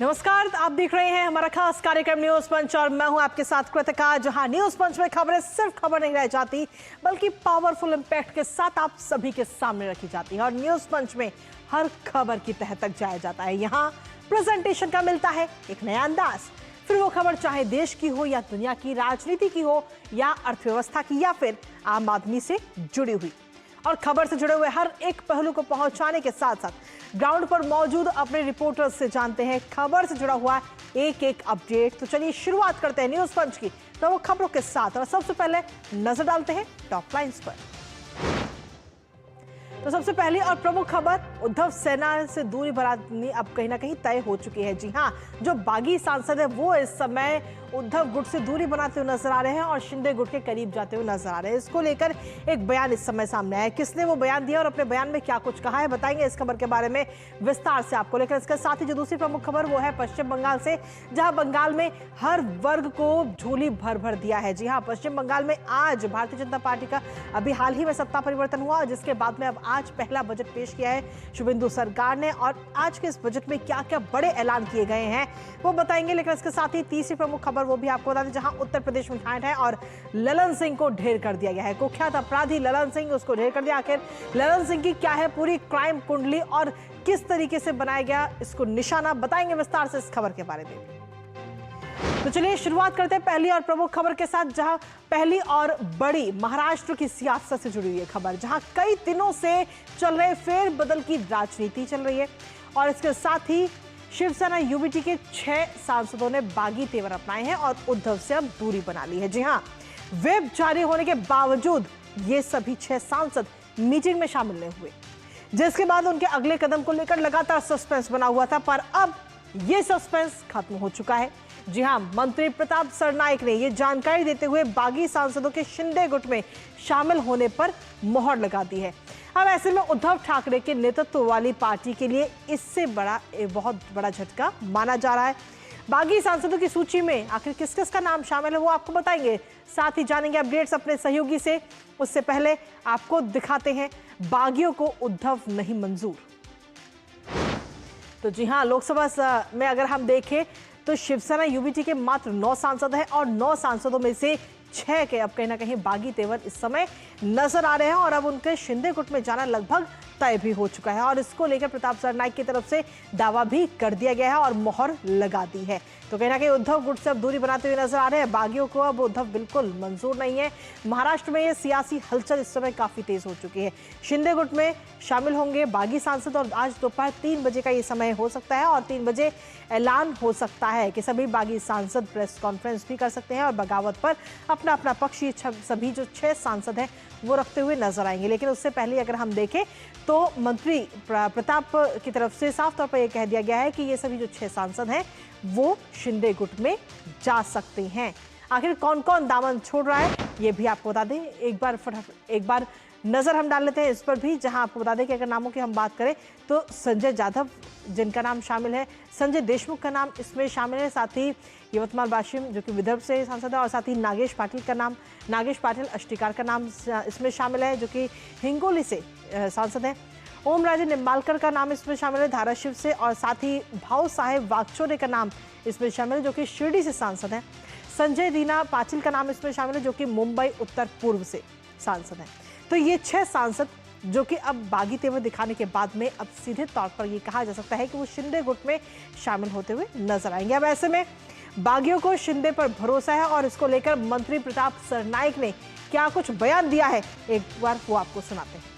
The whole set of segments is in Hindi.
नमस्कार, आप देख रहे हैं हमारा खास कार्यक्रम न्यूज पंच और मैं हूं आपके साथ कृतिका। जहां न्यूज पंच में खबरें सिर्फ खबर नहीं रह जाती बल्कि पावरफुल इंपैक्ट के साथ आप सभी के सामने रखी जाती है और न्यूज पंच में हर खबर की तह तक जाया जाता है। यहां प्रेजेंटेशन का मिलता है एक नया अंदाज, फिर वो खबर चाहे देश की हो या दुनिया की राजनीति की हो या अर्थव्यवस्था की या फिर आम आदमी से जुड़ी हुई, और खबर से जुड़े हुए हर एक पहलू को पहुंचाने के साथ साथ ग्राउंड पर मौजूद अपने रिपोर्टर्स से जानते हैं खबर से जुड़ा हुआ एक एक अपडेट। तो चलिए शुरुआत करते हैं न्यूज पंच की प्रमुख खबरों के साथ और सबसे पहले नजर डालते हैं टॉप लाइंस पर। तो सबसे पहली और प्रमुख खबर, उद्धव सेना से दूरी बनानी अब कहीं ना कहीं तय हो चुकी है। जी हां, जो बागी सांसद है वो इस समय उद्धव गुट से दूरी बनाते हुए नजर आ रहे हैं और शिंदे गुट के करीब जाते हुए नजर आ रहे हैं। इसको लेकर एक बयान इस समय सामने आया है। किसने वो बयान दिया और अपने बयान में क्या कुछ कहा है, बताएंगे इस खबर के बारे में विस्तार से आपको। लेकर इसके साथ ही जो दूसरी प्रमुख खबर वो है पश्चिम बंगाल से, जहां बंगाल में हर वर्ग को झोली भर भर दिया है। जी हाँ, पश्चिम बंगाल में आज भारतीय जनता पार्टी का अभी हाल ही में सत्ता परिवर्तन हुआ, जिसके बाद में अब आज पहला बजट पेश किया है शुभेंदु सरकार ने, और आज के इस बजट में क्या क्या बड़े ऐलान किए गए हैं वो बताएंगे। लेकिन इसके साथ ही तीसरी प्रमुख खबर वो भी आपको बता दें, जहां उत्तर प्रदेश में ठाठ है और ललन सिंह को ढेर कर दिया गया है। कुख्यात अपराधी ललन सिंह, उसको ढेर कर दिया। आखिर ललन सिंह की क्या है पूरी क्राइम कुंडली और किस तरीके से बनाया गया इसको निशाना, बताएंगे विस्तार से इस खबर के बारे में। तो चलिए शुरुआत करते हैं पहली और प्रमुख खबर के साथ, जहां पहली और बड़ी महाराष्ट्र की सियासत से जुड़ी हुई है खबर, जहां कई दिनों से चल रहे फेरबदल की राजनीति चल रही है और इसके साथ ही शिवसेना यूबीटी के 6 सांसदों ने बागी तेवर अपनाए हैं और उद्धव से अब दूरी बना ली है। जी हां, व्हिप जारी होने के बावजूद ये सभी 6 सांसद मीटिंग में शामिल नहीं हुए, जिसके बाद उनके अगले कदम को लेकर लगातार सस्पेंस बना हुआ था, पर अब ये सस्पेंस खत्म हो चुका है। जी हां, मंत्री प्रताप सरनाइक ने ये जानकारी देते हुए बागी सांसदों के शिंदे गुट में शामिल होने पर मोहर लगा दी है। अब ऐसे में उद्धव ठाकरे के नेतृत्व वाली पार्टी के लिए इससे बहुत बड़ा झटका माना जा रहा है। बागी सांसदों की सूची में आखिर किस किस का नाम शामिल है वो आपको बताएंगे, साथ ही जानेंगे अपडेट्स अपने सहयोगी से। उससे पहले आपको दिखाते हैं बागियों को उद्धव नहीं मंजूर। तो जी हां, लोकसभा में अगर हम देखें तो शिवसेना यूबीटी के मात्र 9 सांसद हैं और 9 सांसदों में से 6 के अब कहीं ना कहीं बागी तेवर इस समय नजर आ रहे हैं और अब उनके शिंदे गुट में जाना लगभग तय भी हो चुका है और इसको लेकर प्रताप सरनाइक की तरफ से दावा भी कर दिया गया है और मोहर लगा दी है। तो कहीं ना कहीं उद्धव गुट से अब दूरी बनाते हुए नजर आ रहे हैं बागियों को, अब उद्धव बिल्कुल मंजूर नहीं है। महाराष्ट्र में ये सियासी हलचल इस समय काफी तेज हो चुकी है। शिंदे गुट में शामिल होंगे बागी सांसद और आज दोपहर 3 बजे का ये समय हो सकता है और 3 बजे ऐलान हो सकता है कि सभी बागी सांसद प्रेस कॉन्फ्रेंस भी कर सकते हैं और बगावत पर अपना अपना पक्ष सभी जो 6 सांसद हैं वो रखते हुए नजर आएंगे। लेकिन उससे पहले अगर हम देखें तो मंत्री प्रताप की तरफ से साफ तौर पर यह कह दिया गया है कि ये सभी जो 6 सांसद हैं वो शिंदे गुट में जा सकते हैं। आखिर कौन कौन दामन छोड़ रहा है ये भी आपको बता दें, एक बार नजर हम डाल लेते हैं इस पर भी, जहां आपको बता दें कि अगर नामों की हम बात करें तो संजय जाधव जिनका नाम शामिल है, संजय देशमुख का नाम इसमें शामिल है, साथ ही यवतमाल वाशिम जो कि विदर्भ से सांसद है और साथ ही नागेश पाटिल अष्टिकार का नाम इसमें शामिल है जो कि हिंगोली से सांसद है। ओम राजे निम्बालकर का नाम इसमें शामिल है धाराशिव से और साथ ही भाऊ साहेब वागचौरे का नाम इसमें शामिल है जो कि शिरडी से सांसद है। संजय दीना पाटिल का नाम इसमें शामिल है जो कि मुंबई उत्तर पूर्व से सांसद है। तो ये 6 सांसद जो कि अब बागी तेवर दिखाने के बाद में अब सीधे तौर पर ये कहा जा सकता है कि वो शिंदे गुट में शामिल होते हुए नजर आएंगे। अब ऐसे में बागियों को शिंदे पर भरोसा है और इसको लेकर मंत्री प्रताप सरनाइक ने क्या कुछ बयान दिया है, एक बार वो आपको सुनाते हैं।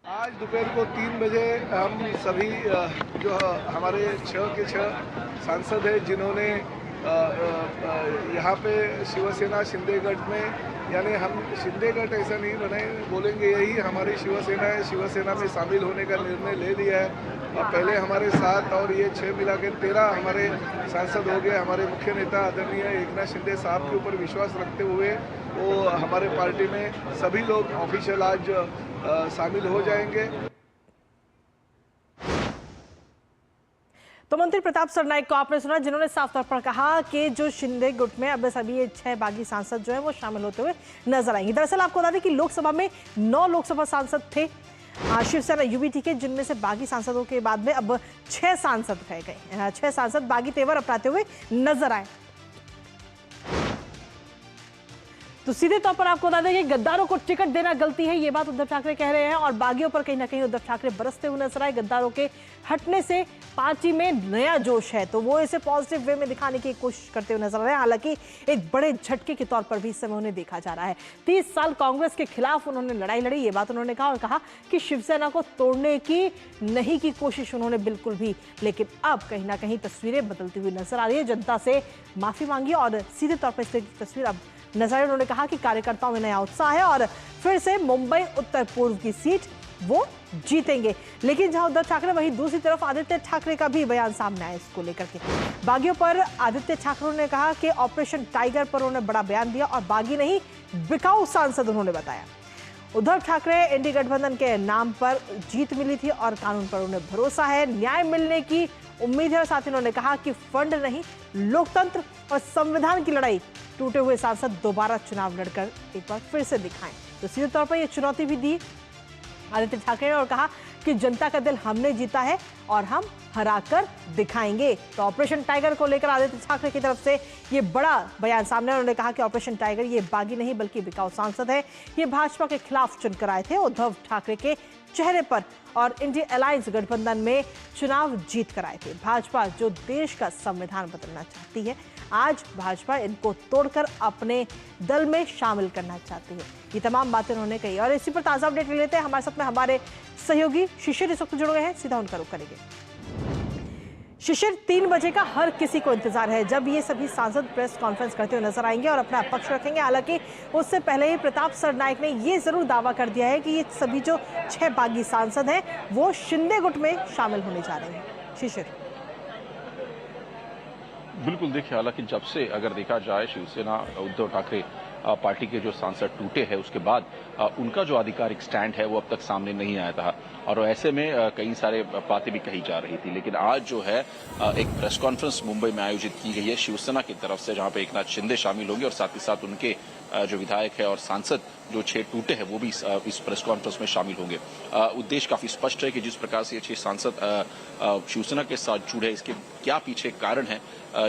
आज दोपहर को 3 बजे हम सभी जो हमारे 6 के 6 सांसद हैं जिन्होंने यहाँ पे शिवसेना शिंदेगढ़ में, यानी हम शिंदेगढ़ ऐसा नहीं बने बोलेंगे, यही हमारी शिवसेना है, शिवसेना में शामिल होने का निर्णय ले लिया है। और पहले हमारे 7 और ये 6 मिला के 13 हमारे सांसद हो गए। हमारे मुख्य नेता आदरणीय एकनाथ शिंदे साहब के ऊपर विश्वास रखते हुए वो हमारे पार्टी में सभी लोग ऑफिशियल आज शामिल हो जाएंगे। तो मंत्री प्रताप सरनाइक को आपने सुना, जिन्होंने साफ तौर पर कहा कि जो शिंदे गुट में अब सभी ये 6 बागी सांसद जो है वो शामिल होते हुए नजर आएंगे। दरअसल आपको बता दें कि लोकसभा में 9 लोकसभा सांसद थे शिवसेना यूबीटी के जिनमें से बागी सांसदों के बाद में अब 6 सांसद रह गए। 6 सांसद बागी तेवर अपनाते हुए नजर आए। तो सीधे तौर पर आपको बता दें कि गद्दारों को टिकट देना गलती है, ये बात उद्धव ठाकरे कह रहे हैं और बागियों पर कहीं ना कहीं उद्धव ठाकरे बरसते हुए नजर आए। गद्दारों के हटने से पार्टी में नया जोश है, तो वो इसे पॉजिटिव वे में दिखाने की कोशिश करते हुए नजर आ रहे हैं। हालांकि एक बड़े झटके के तौर पर भी इस समय उन्हें देखा जा रहा है। 30 साल कांग्रेस के खिलाफ उन्होंने लड़ाई लड़ी, ये बात उन्होंने कहा और कहा कि शिवसेना को तोड़ने की नहीं की कोशिश उन्होंने बिल्कुल भी, लेकिन अब कहीं ना कहीं तस्वीरें बदलती हुई नजर आ रही है। जनता से माफी मांगी और सीधे तौर पर इस तस्वीर अब नजर। उन्होंने कहा कि कार्यकर्ताओं में नया उत्साह है और फिर से मुंबई उत्तर पूर्व की सीट वो जीतेंगे। लेकिन जहां उद्धव ठाकरे, वहीं दूसरी तरफ आदित्य ठाकरे का भी बयान सामने आया इसको लेकर के। बागियों पर आदित्य ठाकरे ने कहा कि ऑपरेशन टाइगर पर उन्होंने बड़ा बयान दिया और बागी नहीं बिकाऊ सांसद उन्होंने बताया। उद्धव ठाकरे इंडी गठबंधन के नाम पर जीत मिली थी और कानून पर उन्हें भरोसा है, न्याय मिलने की उम्मीद है। साथ ही उन्होंने कहा कि फंड नहीं, लोकतंत्र और संविधान की लड़ाई टूटे हुए सांसद दोबारा चुनाव लड़कर एक बार फिर से दिखाएं। तो सीधे तौर पर यह चुनौती भी दी आदित्य ठाकरे ने और कहा कि जनता का दिल हमने जीता है और हम हराकर दिखाएंगे। तो ऑपरेशन टाइगर को लेकर आदित्य ठाकरे की तरफ से ये बड़ा बयान सामने। उन्होंने कहा कि ऑपरेशन टाइगर ये बागी नहीं बल्कि बिकाऊ सांसद है, ये भाजपा के खिलाफ चुनकर आए थे उद्धव ठाकरे के चेहरे पर और इंडिया अलायंस गठबंधन में चुनाव जीत कर आए थे। भाजपा जो देश का संविधान बदलना चाहती है, आज भाजपा इनको तोड़कर अपने दल में शामिल करना चाहती है। ये तमाम बातें उन्होंने कही और इसी पर ताजा अपडेट ले लेते हैं। हमारे साथ में हमारे सहयोगी शिशिर इस वक्त जुड़ गए हैं, सीधा उनका रुख करेंगे। शिशिर, 3 बजे का हर किसी को इंतजार है जब ये सभी सांसद प्रेस कॉन्फ्रेंस करते हुए नजर आएंगे और अपना पक्ष रखेंगे। हालांकि उससे पहले ही प्रताप सरनाइक ने ये जरूर दावा कर दिया है कि ये सभी जो 6 बागी सांसद हैं वो शिंदे गुट में शामिल होने जा रहे हैं। शिशिर, बिल्कुल देखिए, हालांकि जब से अगर देखा जाए शिवसेना उद्धव ठाकरे पार्टी के जो सांसद टूटे हैं उसके बाद उनका जो आधिकारिक स्टैंड है वो अब तक सामने नहीं आया था और ऐसे में कई सारे बातें भी कही जा रही थी। लेकिन आज जो है एक प्रेस कॉन्फ्रेंस मुंबई में आयोजित की गई है शिवसेना की तरफ से, जहां पे एकनाथ शिंदे शामिल होंगे और साथ ही साथ उनके जो विधायक है और सांसद जो 6 टूटे हैं वो भी इस प्रेस कॉन्फ्रेंस में शामिल होंगे। उद्देश्य काफी स्पष्ट है कि जिस प्रकार से ये 6 सांसद शिवसेना के साथ जुड़े, इसके क्या पीछे कारण है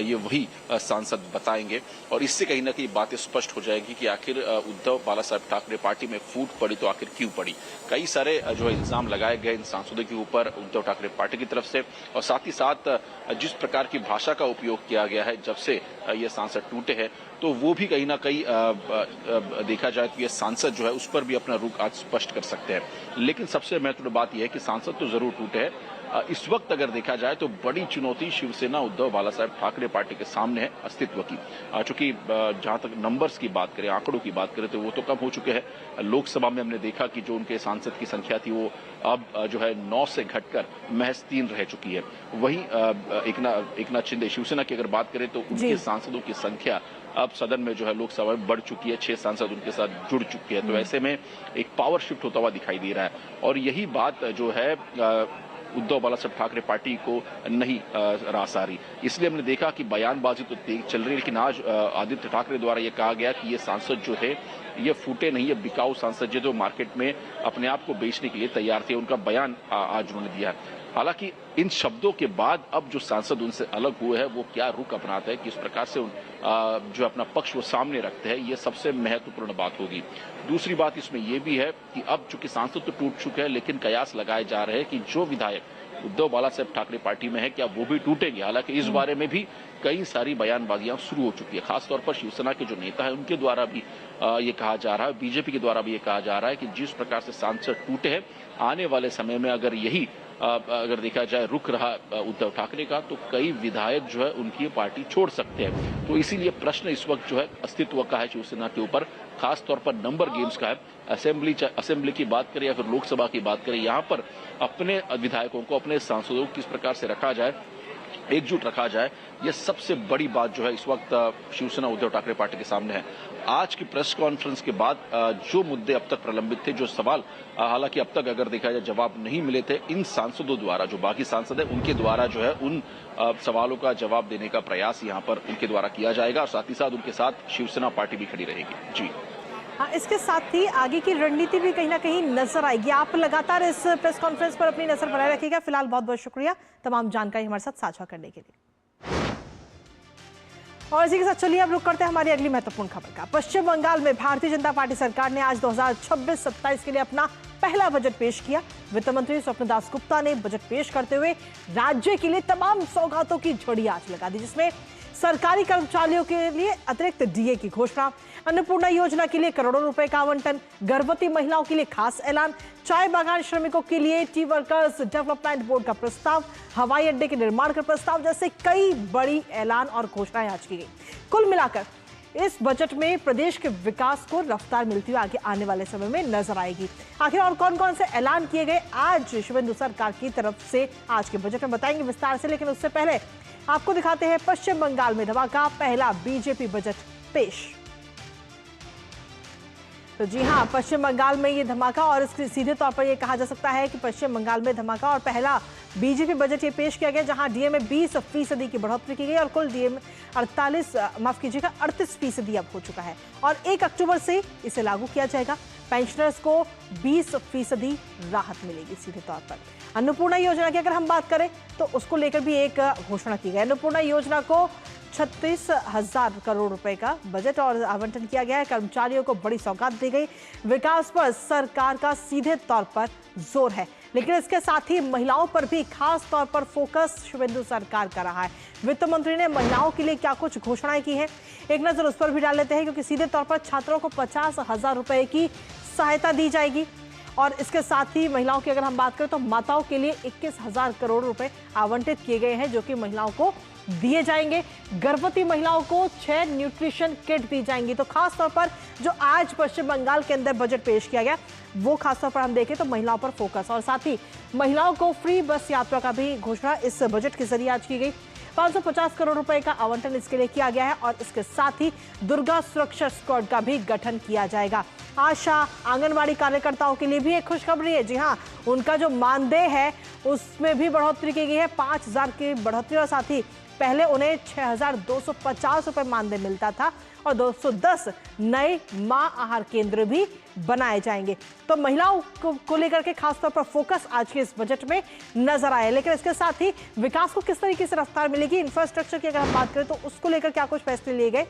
ये वही सांसद बताएंगे और इससे कहीं ना कहीं बातें स्पष्ट हो जाएगी कि आखिर उद्धव बाला साहब ठाकरे पार्टी में फूट पड़ी तो आखिर क्यों पड़ी। कई सारे जो इल्जाम लगाए गए इन सांसदों के ऊपर उद्धव ठाकरे पार्टी की तरफ से और साथ ही साथ जिस प्रकार की भाषा का उपयोग किया गया है जब से ये सांसद टूटे हैं, तो वो भी कहीं ना कहीं देखा जाए तो ये सांसद जो है उस पर भी अपना रुख आज स्पष्ट कर सकते हैं। लेकिन सबसे महत्वपूर्ण बात यह है कि सांसद तो जरूर टूटे हैं, इस वक्त अगर देखा जाए तो बड़ी चुनौती शिवसेना उद्धव बाला साहब ठाकरे पार्टी के सामने है अस्तित्व की। चूंकि जहां तक नंबर्स की बात करें, आंकड़ों की बात करें तो वो तो कम हो चुके हैं। लोकसभा में हमने देखा कि जो उनके सांसद की संख्या थी वो अब जो है 9 से घटकर महज 3 रह चुकी है। वहीं एकनाथ शिंदे शिवसेना की अगर बात करें तो उनके सांसदों की संख्या अब सदन में जो है लोकसभा में बढ़ चुकी है, 6 सांसद उनके साथ जुड़ चुके हैं। तो ऐसे में एक पावर शिफ्ट होता हुआ दिखाई दे रहा है और यही बात जो है उद्धव बाला साहब ठाकरे पार्टी को नहीं रास आ रही। इसलिए हमने देखा कि बयानबाजी तो तेज चल रही है, लेकिन आज आदित्य ठाकरे द्वारा ये कहा गया कि ये सांसद जो है ये फूटे नहीं, ये बिकाऊ सांसद जो मार्केट में अपने आप को बेचने के लिए तैयार थे, उनका बयान आज उन्होंने दिया है। हालांकि इन शब्दों के बाद अब जो सांसद उनसे अलग हुए हैं वो क्या रुख अपनाते हैं, किस प्रकार से जो अपना पक्ष वो सामने रखते हैं, ये सबसे महत्वपूर्ण बात होगी। दूसरी बात इसमें यह भी है कि अब चूंकि सांसद तो टूट चुके हैं, लेकिन कयास लगाए जा रहे हैं कि जो विधायक उद्धव बाला साहब ठाकरे पार्टी में है क्या वो भी टूटेंगे। हालांकि इस बारे में भी कई सारी बयानबाजियां शुरू हो चुकी है, खासतौर पर शिवसेना के जो नेता है उनके द्वारा भी ये कहा जा रहा है, बीजेपी के द्वारा भी ये कहा जा रहा है कि जिस प्रकार से सांसद टूटे हैं, आने वाले समय में अगर यही अगर देखा जाए रुख रहा उद्धव ठाकरे का तो कई विधायक जो है उनकी पार्टी छोड़ सकते हैं। तो इसीलिए प्रश्न इस वक्त जो है अस्तित्व का है शिवसेना के ऊपर, खास तौर पर नंबर गेम्स का है। असेंबली की बात करें या फिर लोकसभा की बात करें, यहाँ पर अपने विधायकों को, अपने सांसदों को किस प्रकार से रखा जाए, एकजुट रखा जाए, यह सबसे बड़ी बात जो है इस वक्त शिवसेना उद्धव ठाकरे पार्टी के सामने है। आज की प्रेस कॉन्फ्रेंस के बाद जो मुद्दे अब तक प्रलंबित थे, जो सवाल हालांकि अब तक अगर देखा जाए जवाब नहीं मिले थे, इन सांसदों द्वारा, जो बाकी सांसद है उनके द्वारा जो है उन सवालों का जवाब देने का प्रयास यहां पर उनके द्वारा किया जाएगा और साथ ही साथ उनके साथ शिवसेना पार्टी भी खड़ी रहेगी। जी हाँ, इसके साथ ही आगे की रणनीति भी कहीं ना कहीं नजर आएगी। आप लगातार इस प्रेस कॉन्फ्रेंस पर अपनी नजर बनाए रखिएगा। फिलहाल बहुत बहुत शुक्रिया तमाम जानकारी हमारे साथ साझा करने के लिए। और इसी के साथ चलिए अब रुक करते हैं हमारी अगली महत्वपूर्ण खबर का। पश्चिम बंगाल में भारतीय जनता पार्टी सरकार ने आज 2026-27 के लिए अपना पहला बजट पेश किया। वित्त मंत्री स्वप्न दास गुप्ता ने बजट पेश करते हुए राज्य के लिए तमाम सौगातों की झड़ी आज लगा दी, जिसमें सरकारी कर्मचारियों के लिए अतिरिक्त डीए की घोषणा, अन्नपूर्णा योजना के लिए करोड़ों रुपए का आवंटन, गर्भवती महिलाओं के लिए खास ऐलान, चाय बागान श्रमिकों के लिए टी वर्कर्स डेवलपमेंट बोर्ड का प्रस्ताव, हवाई अड्डे के निर्माण का प्रस्ताव जैसे कई बड़ी ऐलान और घोषणाएं आज की गई। कुल मिलाकर इस बजट में प्रदेश के विकास को रफ्तार मिलती हुई आगे आने वाले समय में नजर आएगी। आखिर और कौन कौन से ऐलान किए गए आज शुभेंदु सरकार की तरफ से आज के बजट में बताएंगे विस्तार से, लेकिन उससे पहले आपको दिखाते हैं पश्चिम बंगाल में धमाका, पहला बीजेपी बजट पेश। तो जी हां, पश्चिम बंगाल में ये धमाका, और इसके सीधे तौर पर ये कहा जा सकता है कि पश्चिम बंगाल में धमाका और पहला बीजेपी बजट ये पेश किया गया, जहां डीए में 20% की बढ़ोतरी की गई और कुल डीए में 38% अब हो चुका है और 1 अक्टूबर से इसे लागू किया जाएगा। पेंशनर्स को 20% राहत मिलेगी सीधे तौर पर। अन्नपूर्णा योजना की अगर हम बात करें तो उसको लेकर भी एक घोषणा की गई। अन्नपूर्णा योजना को 36,000 करोड़ रुपए का बजट और आवंटन किया गया है। कर्मचारियों को बड़ी सौगात दी गई। विकास पर सरकार का सीधे तौर पर जोर है, लेकिन इसके साथ ही महिलाओं पर भी खास तौर पर फोकस शुभेंदु सरकार का रहा है। वित्त मंत्री ने महिलाओं के लिए क्या कुछ घोषणाएं की हैं, एक नजर उस पर भी डाल लेते हैं, क्योंकि सीधे तौर पर छात्रों को 50,000 रुपए की सहायता दी जाएगी। और इसके साथ ही महिलाओं की अगर हम बात करें तो माताओं के लिए 21,000 करोड़ रुपए आवंटित किए गए हैं, जो कि महिलाओं को दिए जाएंगे। गर्भवती महिलाओं को 6 न्यूट्रिशन किट दी जाएंगी। तो खास तौर पर जो आज पश्चिम बंगाल के अंदर बजट पेश किया गया, वो खास तौर पर हम देखें तो महिलाओं पर फोकस, और साथ ही महिलाओं को फ्री बस यात्रा का भी घोषणा इस बजट के जरिए आज की गई। 550 करोड़ रुपए का आवंटन इसके लिए किया गया है और इसके साथ ही दुर्गा सुरक्षा स्क्वाड का भी गठन किया जाएगा। आशा आंगनवाड़ी कार्यकर्ताओं के लिए भी एक खुशखबरी है। जी हां, उनका जो मानदेय है उसमें भी बढ़ोतरी की गई है, 5,000 की बढ़ोतरी, और साथ ही पहले उन्हें 6,250 रुपए मानदेय मिलता था और 210 नए मां आहार केंद्र भी बनाए जाएंगे। तो महिलाओं को लेकर के खासतौर पर फोकस आज के इस बजट में नजर आया। लेकिन इसके साथ ही विकास को किस तरीके से रफ्तार मिलेगी, इंफ्रास्ट्रक्चर की अगर हम बात करें तो उसको लेकर क्या कुछ फैसले लिए गए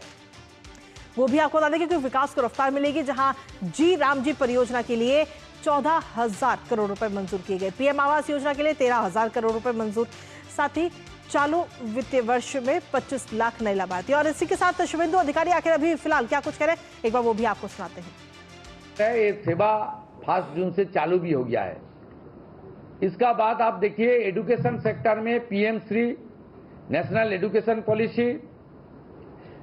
वो भी आपको बता दें, क्योंकि विकास को रफ्तार मिलेगी। जहां जी राम जी परियोजना के लिए 14,000 करोड़ रुपए मंजूर किए गए, पीएम आवास योजना के लिए 13,000 करोड़ रुपए मंजूर, साथ ही चालू वित्तीय वर्ष में 25 लाख नए लाभार्थी। और इसी के साथ शुभेंदु अधिकारी आखिर अभी फिलहाल क्या कुछ करें, एक बार वो भी आपको सुनाते हैं। ये सेवा 1 जून से चालू भी हो गया है। इसका बाद आप देखिए एजुकेशन सेक्टर में PM Shri national education policy,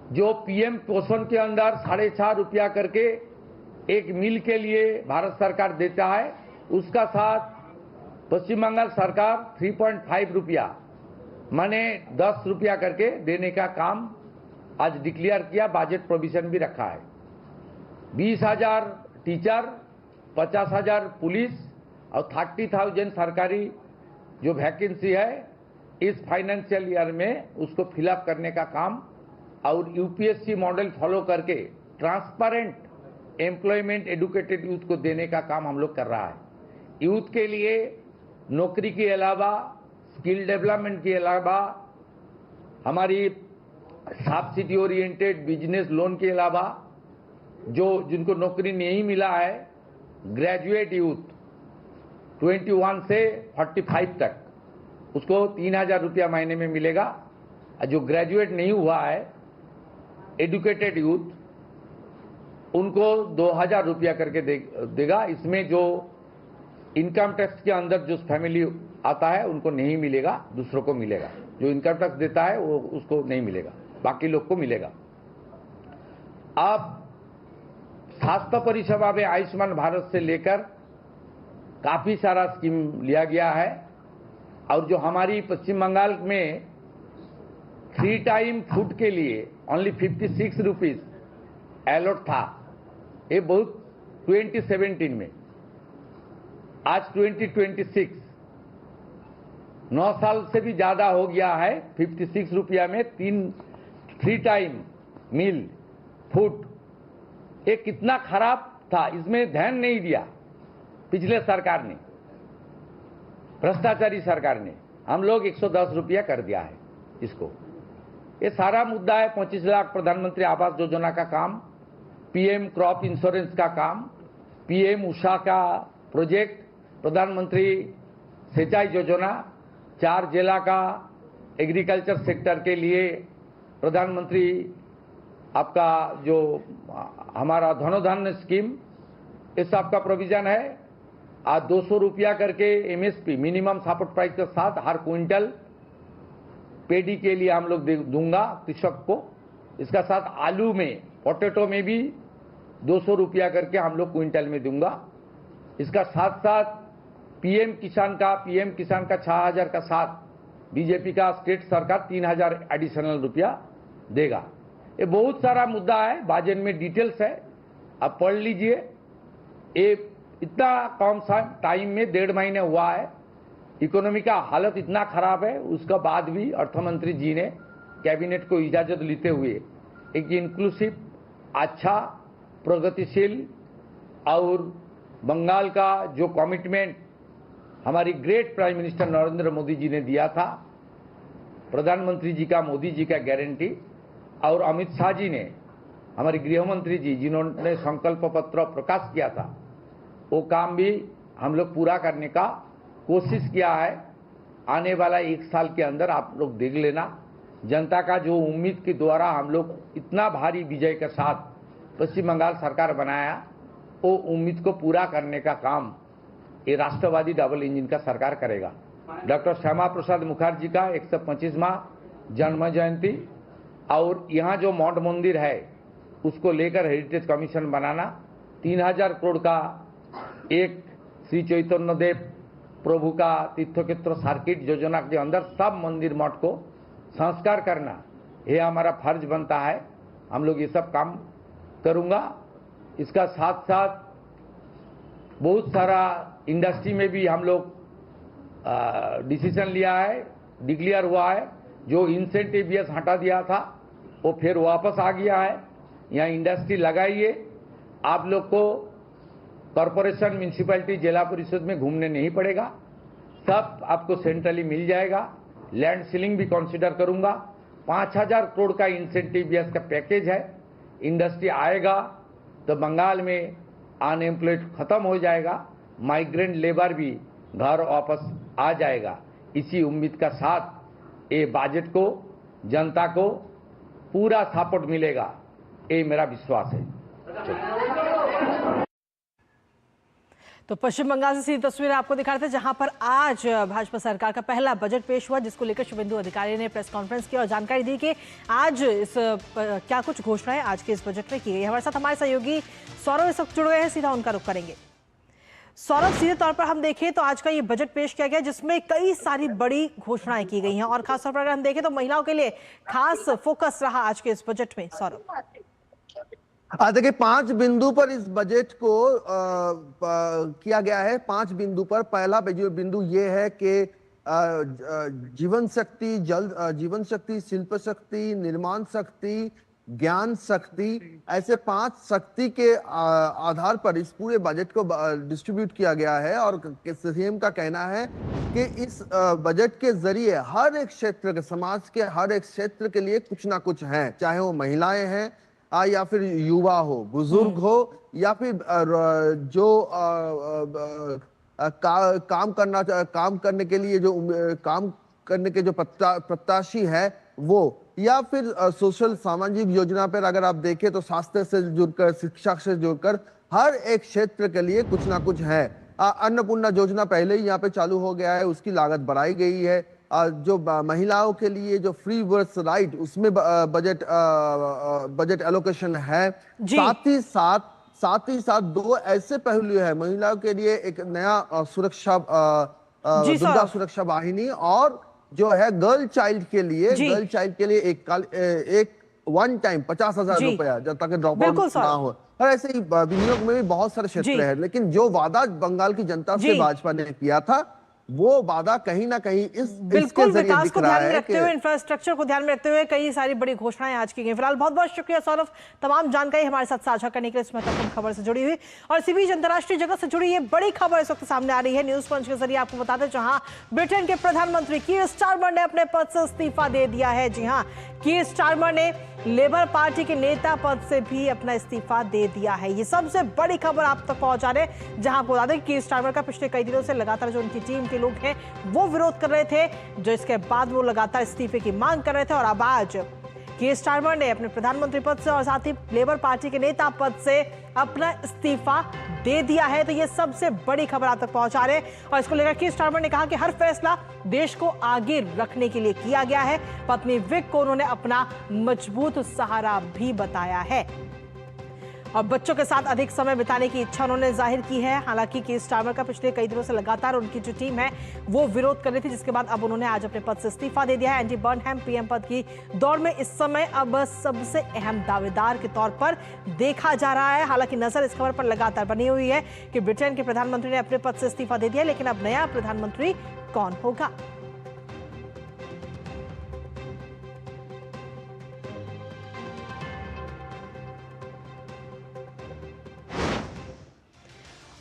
जो पीएम पोषण के अंदर 4.5 रुपया करके एक मील के लिए भारत सरकार देता है, उसका साथ पश्चिम बंगाल सरकार 3.5 रुपया माने 10 रुपया करके देने का काम आज डिक्लेयर किया, बजट प्रोविजन भी रखा है। 20,000 टीचर, 50,000 पुलिस और 30,000 सरकारी जो वैकेंसी है इस फाइनेंशियल ईयर में उसको फिलअप करने का काम, और यूपीएससी मॉडल फॉलो करके ट्रांसपेरेंट एम्प्लॉयमेंट एडुकेटेड यूथ को देने का काम हम लोग कर रहा है। यूथ के लिए नौकरी के अलावा, स्किल डेवलपमेंट के अलावा, हमारी सब्सिडी ओरिएंटेड बिजनेस लोन के अलावा, जो जिनको नौकरी नहीं मिला है, ग्रेजुएट यूथ 21 से 45 तक उसको 3,000 रुपया महीने में मिलेगा। जो ग्रेजुएट नहीं हुआ है एडुकेटेड यूथ, उनको 2,000 रुपया करके देगा। इसमें जो इनकम टैक्स के अंदर जो फैमिली आता है उनको नहीं मिलेगा, दूसरों को मिलेगा। जो इनकम टैक्स देता है वो उसको नहीं मिलेगा, बाकी लोग को मिलेगा। अब स्वास्थ्य परिसेवा में आयुष्मान भारत से लेकर काफी सारा स्कीम लिया गया है, और जो हमारी पश्चिम बंगाल में 3 टाइम फूड के लिए ओनली 56 रुपीज अलॉट था, ये बहुत 2017 में, आज 2026 9 साल से भी ज्यादा हो गया है। 56 रुपया में 3 टाइम मील फूड ये कितना खराब था, इसमें ध्यान नहीं दिया पिछले सरकार ने, भ्रष्टाचारी सरकार ने। हम लोग 110 रुपया कर दिया है इसको। ये सारा मुद्दा है 25 लाख प्रधानमंत्री आवास योजना का काम, पीएम क्रॉप इंश्योरेंस का काम, पीएम उषा का प्रोजेक्ट, प्रधानमंत्री सिंचाई योजना, 4 जिला का एग्रीकल्चर सेक्टर के लिए प्रधानमंत्री आपका जो हमारा धनोधान्य स्कीम, इस सबका प्रोविजन है। आज 200 रुपया करके एमएसपी मिनिमम सपोर्ट प्राइस के साथ हर क्विंटल पेडी के लिए हम लोग दूंगा कृषक को। इसका साथ आलू में, पोटैटो में भी 200 रुपया करके हम लोग क्विंटल में दूंगा। इसका साथ साथ पीएम किसान का 6000 का साथ बीजेपी का स्टेट सरकार 3000 एडिशनल रुपया देगा। ये बहुत सारा मुद्दा है, बजट में डिटेल्स है, आप पढ़ लीजिए। ये इतना कम टाइम में 1.5 महीने हुआ है, इकोनॉमी का हालत इतना खराब है, उसके बाद भी अर्थमंत्री जी ने कैबिनेट को इजाजत लेते हुए एक इंक्लूसिव, अच्छा, प्रगतिशील और बंगाल का जो कमिटमेंट हमारी great prime minister Narendra Modi ji ने दिया था, प्रधानमंत्री जी का, मोदी जी का गारंटी, और अमित शाह जी ने, हमारे गृह मंत्री जी जिन्होंने संकल्प पत्र प्रकाश किया था, वो काम भी हम लोग पूरा करने का कोशिश किया है। आने वाला 1 साल के अंदर आप लोग देख लेना, जनता का जो उम्मीद के द्वारा हम लोग इतना भारी विजय के साथ पश्चिम बंगाल सरकार बनाया, वो उम्मीद को पूरा करने का काम ये राष्ट्रवादी डबल इंजन का सरकार करेगा। डॉक्टर श्यामा प्रसाद मुखर्जी का 125वां जन्म जयंती और यहाँ जो मठ मंदिर है उसको लेकर हेरिटेज कमीशन बनाना, 3000 करोड़ का एक श्री चैतन्य देव प्रभु का तीर्थक्षेत्र सर्किट योजना के अंदर सब मंदिर मठ को संस्कार करना, ये हमारा फर्ज बनता है। हम लोग ये सब काम करूंगा। इसका साथ साथ बहुत सारा इंडस्ट्री में भी हम लोग डिसीजन लिया है, डिक्लेयर हुआ है। जो इंसेंटिव बेस हटा दिया था वो फिर वापस आ गया है। यहाँ इंडस्ट्री लगाइए, आप लोग को कॉरपोरेशन, म्यूनिसिपैलिटी, जिला परिषद में घूमने नहीं पड़ेगा, सब आपको सेंट्रली मिल जाएगा। लैंड सीलिंग भी कंसीडर करूंगा। 5000 करोड़ का इंसेंटिव बेस का पैकेज है। इंडस्ट्री आएगा तो बंगाल में अनएम्प्लॉयड खत्म हो जाएगा, माइग्रेंट लेबर भी घर वापस आ जाएगा। इसी उम्मीद का साथ ये बजट को जनता को पूरा सपोर्ट मिलेगा, ये मेरा विश्वास है। तो पश्चिम बंगाल से सीधी तस्वीरें आपको दिखा रहे थे, जहां पर आज भाजपा सरकार का पहला बजट पेश हुआ, जिसको लेकर शुभेंदु अधिकारी ने प्रेस कॉन्फ्रेंस की और जानकारी दी कि आज इस क्या कुछ घोषणाएं आज के इस बजट में की गई। हमारे साथ हमारे सहयोगी सौरभ इस वक्त जुड़ गए हैं, सीधा उनका रुख करेंगे। सौरभ, सीधे तौर पर हम देखें तो आज का ये बजट पेश किया गया जिसमें कई सारी बड़ी घोषणाएं की गई हैं और खासतौर पर अगर हम देखें तो महिलाओं के लिए खास फोकस रहा आज के इस बजट में। सौरभ, देखिए 5 बिंदु पर इस बजट को किया गया है। 5 बिंदु पर पहला बिंदु ये है कि जीवन शक्ति, शिल्प शक्ति, निर्माण शक्ति, ज्ञान शक्ति, ऐसे 5 शक्ति के आधार पर इस पूरे बजट को डिस्ट्रीब्यूट किया गया है। और सीएम का कहना है कि इस बजट के जरिए हर एक क्षेत्र के, समाज के हर एक क्षेत्र के लिए कुछ ना कुछ है, चाहे वो महिलाएं हैं या फिर युवा हो, बुजुर्ग हो, या फिर जो काम करने के लिए काम करने के जो प्रत्याशी है वो, या फिर सोशल सामाजिक योजना पर अगर आप देखें तो स्वास्थ्य से जुड़कर, शिक्षा से जुड़कर हर एक क्षेत्र के लिए कुछ ना कुछ है। अन्नपूर्णा योजना पहले ही यहाँ पे चालू हो गया है, उसकी लागत बढ़ाई गई है। जो महिलाओं के लिए जो फ्री बस राइड, उसमें बजट एलोकेशन है। साथ ही साथ 2 ऐसे पहलू है महिलाओं के लिए, एक नया सुरक्षा दुर्गा सुरक्षा वाहिनी, और जो है गर्ल चाइल्ड के लिए एक वन टाइम 50,000 रुपया, जब तक ड्रॉप आउट ना हो। और ऐसे ही विनियोग में भी बहुत सारे क्षेत्र है, लेकिन जो वादा बंगाल की जनता से भाजपा ने किया था वो वादा कहीं ना कहीं बिल्कुल इसके जरिए विकास दिख को रहा ध्यान में है रखते हुए, इंफ्रास्ट्रक्चर को ध्यान में रखते हुए कई सारी बड़ी घोषणाएं आज की गई। फिलहाल बहुत बहुत शुक्रिया सौरभ, तमाम जानकारी हमारे साथ साझा करने के लिए, इस महत्वपूर्ण खबर से जुड़ी हुई। और इसी बीच अंतर्राष्ट्रीय जगत से जुड़ी ये बड़ी खबर इस वक्त सामने आ रही है न्यूज पंच के जरिए। आपको बता दें, जहां ब्रिटेन के प्रधानमंत्री कीर स्टारमर ने अपने पद से इस्तीफा दे दिया है। जी हां, कीर स्टारमर ने लेबर पार्टी के नेता पद से भी अपना इस्तीफा दे दिया है। ये सबसे बड़ी खबर आप तक पहुंचा रहे, जहां आपको बता दें कीर स्टारमर का पिछले कई दिनों से लगातार जो उनकी टीम के लोग हैं वो विरोध कर रहे थे, जो इसके बाद वो लगातार इस्तीफे की मांग कर रहे थे। और अब आज कीर स्टारमर ने अपने प्रधानमंत्री पद से और साथ ही लेबर पार्टी के नेता पद से अपना इस्तीफा दे दिया है। तो ये सबसे बड़ी खबर आप तक पहुंचा रहे हैं। और इसको लेकर कीर स्टारमर ने कहा कि हर फैसला देश को आगे रखने के लिए किया गया है। पत्नी विक को उन्होंने अपना मजबूत सहारा भी बताया है और बच्चों के साथ अधिक समय बिताने की इच्छा उन्होंने जाहिर की है। हालांकि कीर स्टारमर का पिछले कई दिनों से लगातार उनकी जो टीम है वो विरोध कर रही थी, जिसके बाद अब उन्होंने आज अपने पद से इस्तीफा दे दिया है। एंडी बर्नहैम पीएम पद की दौड़ में इस समय अब सबसे अहम दावेदार के तौर पर देखा जा रहा है। हालांकि नजर इस खबर पर लगातार बनी हुई है कि ब्रिटेन के प्रधानमंत्री ने अपने पद से इस्तीफा दे दिया, लेकिन अब नया प्रधानमंत्री कौन होगा।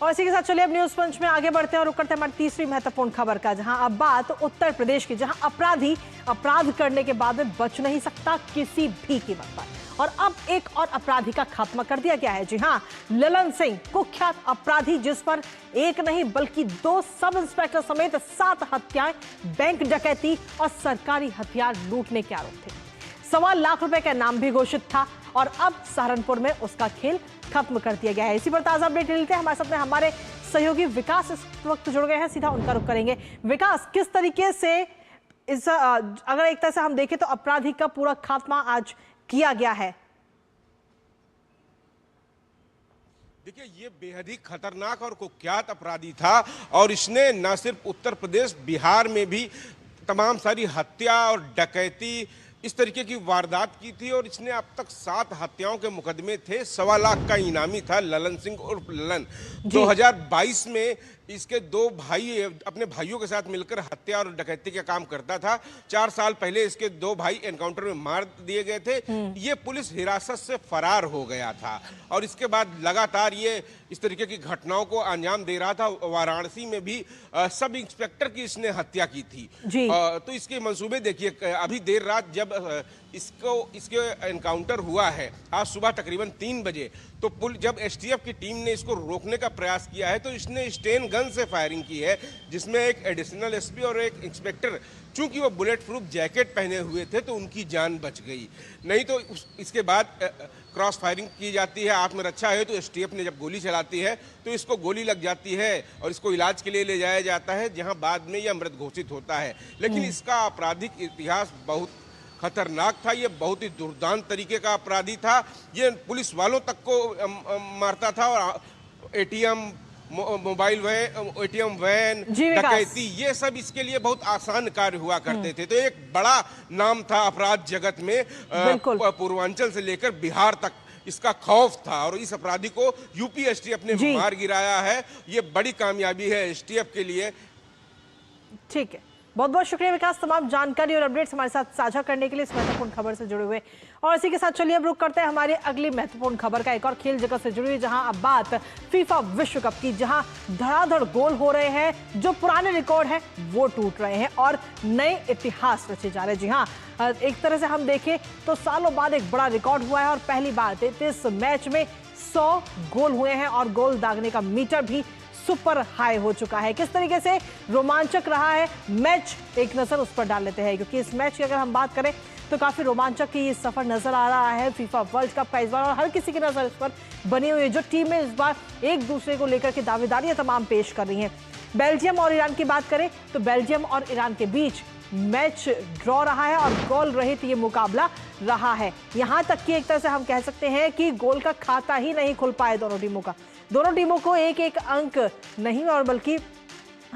और इसी के साथ चलिए अब न्यूज पंच में आगे बढ़ते हैं और रुक करते हैं हमारी तीसरी महत्वपूर्ण खबर का, जहां अब बात उत्तर प्रदेश की, जहां अपराधी अपराध करने के बाद में बच नहीं सकता किसी भी कीमत पर। और अब एक और अपराधी का खात्मा कर दिया गया है। जी हां, ललन सिंह, कुख्यात अपराधी जिस पर एक नहीं बल्कि 2 सब इंस्पेक्टर समेत 7 हत्याएं, बैंक डकैती और सरकारी हथियार लूटने के आरोप थे। 1.25 लाख रुपए का इनाम भी घोषित था और अब सहारनपुर में उसका खेल खत्म कर दिया गया है। इसी पर ताजा अपडेट लेते हैं। हमारे साथ में हमारे सहयोगी विकास इस वक्त जुड़ गए हैं, सीधा उनका रुख करेंगे। विकास, किस तरीके से इस अगर एक तरह से हम देखें तो अपराधी का पूरा खात्मा आज किया गया है? देखिए, ये बेहद ही खतरनाक और कुख्यात अपराधी था और इसने न सिर्फ उत्तर प्रदेश, बिहार में भी तमाम सारी हत्या और डकैती इस तरीके की वारदात की थी और इसने अब तक 7 हत्याओं के मुकदमे थे। 1.25 लाख का इनामी था ललन सिंह उर्फ ललन। 2022 में इसके 2 भाई अपने भाइयों के साथ मिलकर हत्या और डकैती का काम करता था। 4 साल पहले इसके 2 भाई एनकाउंटर में मार दिए गए थे। ये पुलिस हिरासत से फरार हो गया था और इसके बाद लगातार ये इस तरीके की घटनाओं को अंजाम दे रहा था। वाराणसी में भी सब इंस्पेक्टर की इसने हत्या की थी। तो इसके मंसूबे देखिए, अभी देर रात जब इसके एनकाउंटर हुआ है, आज सुबह तकरीबन 3 बजे, तो जब एसटीएफ की टीम ने इसको रोकने का प्रयास किया है तो इसने स्टेन गन से फायरिंग की है, जिसमें एक एडिशनल एसपी और एक इंस्पेक्टर, चूंकि वो बुलेट प्रूफ जैकेट पहने हुए थे तो उनकी जान बच गई। नहीं तो इसके बाद क्रॉस फायरिंग की जाती है, आत्मरक्षा है, तो एसटीएफ ने जब गोली चलाती है तो इसको गोली लग जाती है और इसको इलाज के लिए ले जाया जाता है, जहां बाद में यह मृत घोषित होता है। लेकिन इसका आपराधिक इतिहास बहुत खतरनाक था। ये बहुत ही दुर्दांत तरीके का अपराधी था। ये पुलिस वालों तक को मारता था और ATM, mobile van, ATM van, डकैती, ये सब इसके लिए बहुत आसान कार्य हुआ करते थे। तो एक बड़ा नाम था अपराध जगत में, पूर्वांचल से लेकर बिहार तक इसका खौफ था और इस अपराधी को यूपी एसटीएफ ने मार गिराया है। ये बड़ी कामयाबी है एसटीएफ के लिए। ठीक है, बहुत बहुत शुक्रिया विकास, तमाम जानकारी और अपडेट्स हमारे साथ साझा करने के लिए, इस महत्वपूर्ण खबर से जुड़े हुए। और इसी के साथ चलिए अब रुक करते हैं हमारी अगली महत्वपूर्ण खबर का, एक और खेल जगत से जुड़ी हुई, जहां अब बात फीफा विश्व कप की, जहां धड़ाधड़ गोल हो रहे हैं, जो पुराने रिकॉर्ड हैं वो टूट रहे हैं और नए इतिहास रचे जा रहे हैं। जी हाँ, एक तरह से हम देखें तो सालों बाद एक बड़ा रिकॉर्ड हुआ है और पहली बार 33 मैच में 100 गोल हुए हैं और गोल दागने का मीटर भी सुपर हाई हो चुका है। किस तरीके से रोमांचक रहा है मैच, एक नजर उस पर डाल लेते हैं, क्योंकि इस मैच की अगर हम बात करें तो काफी रोमांचक की ये सफर नजर आ रहा है फीफा वर्ल्ड कप का इस बार, और हर किसी की नजर इस पर बनी हुई है। जो टीमें इस बार एक दूसरे को लेकर के दावेदारियां तमाम पेश कर रही हैं। बेल्जियम और ईरान की बात करें तो बेल्जियम और ईरान के बीच मैच ड्रॉ रहा है और गोल रहित ये मुकाबला रहा है। यहां तक कि एक तरह से हम कह सकते हैं कि गोल का खाता ही नहीं खुल पाए दोनों टीमों का। दोनों टीमों को एक एक अंक नहीं, और बल्कि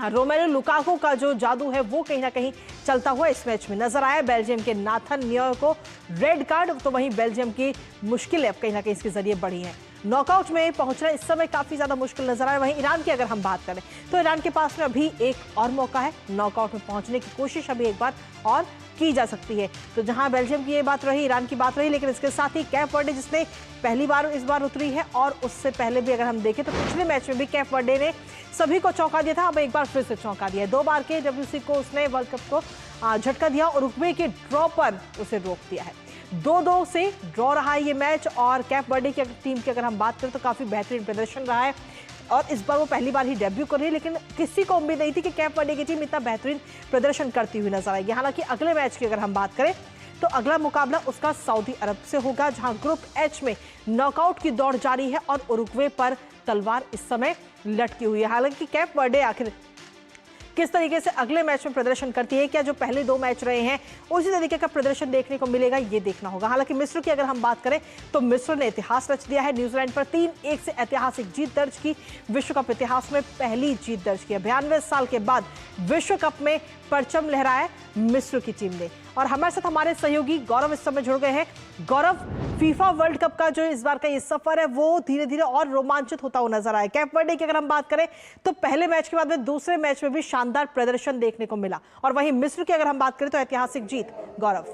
रोमेलो लुकाकू का जो जादू है वो कहीं ना कहीं चलता हुआ इस मैच में नजर आया। बेल्जियम के नाथन न्योर को रेड कार्ड, तो वहीं बेल्जियम की मुश्किलें अब कहीं ना कहीं इसके जरिए बढ़ी हैं। नॉकआउट में पहुंचना इस समय काफी ज्यादा मुश्किल नजर आ रहा है। वहीं ईरान की अगर हम बात करें तो ईरान के पास में अभी एक और मौका है, नॉकआउट में पहुंचने की कोशिश अभी एक बार और की जा सकती है। तो जहां बेल्जियम की ये बात रही, ईरान की बात रही, लेकिन इसके साथ ही कैप वर्डे जिसने पहली बार इस बार उतरी है और उससे पहले भी अगर हम देखें तो पिछले मैच में भी कैप वर्डे ने सभी को चौंका दिया था, अब एक बार फिर से चौंका दिया है। 2 बार के WC को उसने वर्ल्ड कप को झटका दिया और उरुग्वे के ड्रॉ पर उसे रोक दिया है। 2-2 से ड्रॉ रहा है ये मैच और कैप वर्डे की टीम की अगर हम बात करें तो काफी बेहतरीन प्रदर्शन रहा है और इस बार वो पहली बार ही डेब्यू कर रही है, लेकिन किसी को उम्मीद नहीं थी कि कैप वर्डे की टीम इतना बेहतरीन प्रदर्शन करती हुई नजर आएगी। हालांकि अगले मैच की अगर हम बात करें तो अगला मुकाबला उसका सऊदी अरब से होगा, जहां ग्रुप एच में नॉकआउट की दौड़ जारी है और उरुग्वे पर तलवार इस समय लटकी हुई है। हालांकि कैप वर्डे आखिर किस तरीके से अगले मैच में प्रदर्शन करती है, क्या जो पहले 2 मैच रहे हैं उसी तरीके का प्रदर्शन देखने को मिलेगा, ये देखना होगा। हालांकि मिस्र की अगर हम बात करें तो मिस्र ने इतिहास रच दिया है, न्यूजीलैंड पर 3-1 से ऐतिहासिक जीत दर्ज की, विश्व कप इतिहास में पहली जीत दर्ज की। 92 साल के बाद विश्व कप में परचम लहराया मिस्र की टीम ने। और हमारे साथ हमारे सहयोगी गौरव इस समय जुड़ गए हैं। गौरव, फीफा वर्ल्ड कप का जो इस बार का ये सफर है वो धीरे धीरे और रोमांचित होता हुआ नजर आया। कैप वर्डे की अगर हम बात करें तो पहले मैच के बाद में दूसरे मैच में भी शानदार प्रदर्शन देखने को मिला और वहीं मिस्र की अगर हम बात करें तो ऐतिहासिक जीत। गौरव,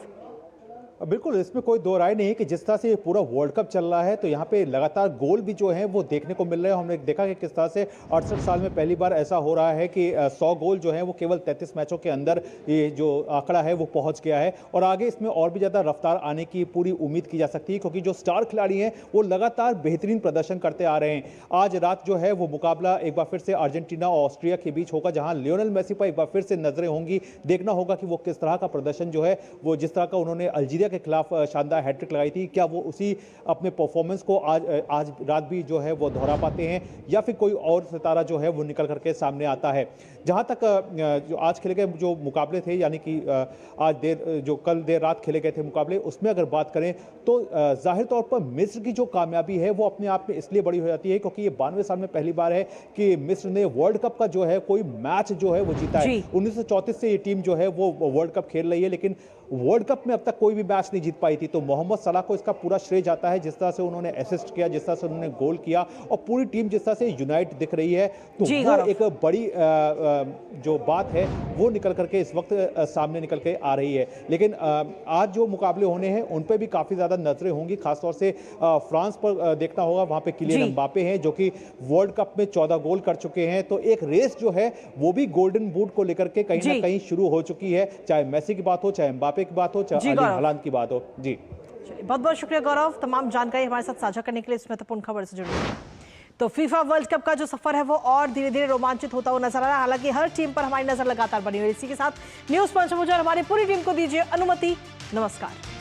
बिल्कुल, इसमें कोई दो राय नहीं है कि जिस तरह से ये पूरा वर्ल्ड कप चल रहा है तो यहाँ पे लगातार गोल भी जो है वो देखने को मिल रहे हैं। हमने देखा कि किस तरह से 68 साल में पहली बार ऐसा हो रहा है कि 100 गोल जो है वो केवल 33 मैचों के अंदर ये जो आंकड़ा है वो पहुंच गया है और आगे इसमें और भी ज़्यादा रफ्तार आने की पूरी उम्मीद की जा सकती है, क्योंकि जो स्टार खिलाड़ी हैं वो लगातार बेहतरीन प्रदर्शन करते आ रहे हैं। आज रात जो है वो मुकाबला एक बार फिर से अर्जेंटीना और ऑस्ट्रिया के बीच होगा, जहाँ लियोनेल मेसी पर एक बार फिर से नजरें होंगी। देखना होगा कि वो किस तरह का प्रदर्शन जो है वो जिस तरह का उन्होंने अल्जीरिया के खिलाफ शानदार हैट्रिक लगाई थी, क्या वो उसी अपने परफॉर्मेंस को आज रात भी जो है वो दोहरा पाते हैं या फिर कोई और सितारा जो है वो निकल करके सामने आता है। जहां तक जो आज खेले गए जो मुकाबले थे, यानी कि कल देर रात खेले गए थे मुकाबले, उसमें अगर बात करें तो जाहिर तौर पर मिस्र की जो कामयाबी है वो अपने आप में इसलिए बड़ी हो जाती है क्योंकि ये 92 साल में पहली बार है कि मिस्र ने वर्ल्ड कप का जो है कोई मैच जो है वो जीता है। 1934 से ये टीम जो है वो वर्ल्ड कप खेल रही है, लेकिन वर्ल्ड कप में अब तक कोई भी मैच नहीं जीत पाई थी। तो मोहम्मद सलाह को इसका पूरा श्रेय जाता है, जिस तरह से उन्होंने असिस्ट किया, जिस तरह से उन्होंने गोल किया और पूरी टीम जिस तरह से यूनाइट दिख रही है, तो वो एक बड़ी जो बात है वो निकल करके इस वक्त सामने निकल के आ रही है। लेकिन आज जो मुकाबले होने हैं उन पे भी काफी ज्यादा नजरें होंगी, खासतौर से फ्रांस पर देखना होगा। वहां पे किलियन एम्बापे हैं जो कि वर्ल्ड कप में 14 गोल कर चुके हैं, तो एक रेस जो है वो भी गोल्डन बूट को लेकर के कहीं ना कहीं शुरू हो चुकी है, चाहे मेसी की बात हो, चाहे एम्बापे की बात हो, चाहे अर्लिंग हालैंड की बात हो। जी बहुत बहुत शुक्रिया गौरव, तमाम जानकारी हमारे साथ साझा करने के लिए, इस महत्वपूर्ण खबर से जुड़े। तो फीफा वर्ल्ड कप का जो सफर है वो और धीरे धीरे रोमांचित होता हुआ नजर आ रहा है। हालांकि हर टीम पर हमारी नजर लगातार बनी हुई है। इसी के साथ न्यूज पंच मुझे और हमारी पूरी टीम को दीजिए अनुमति। नमस्कार।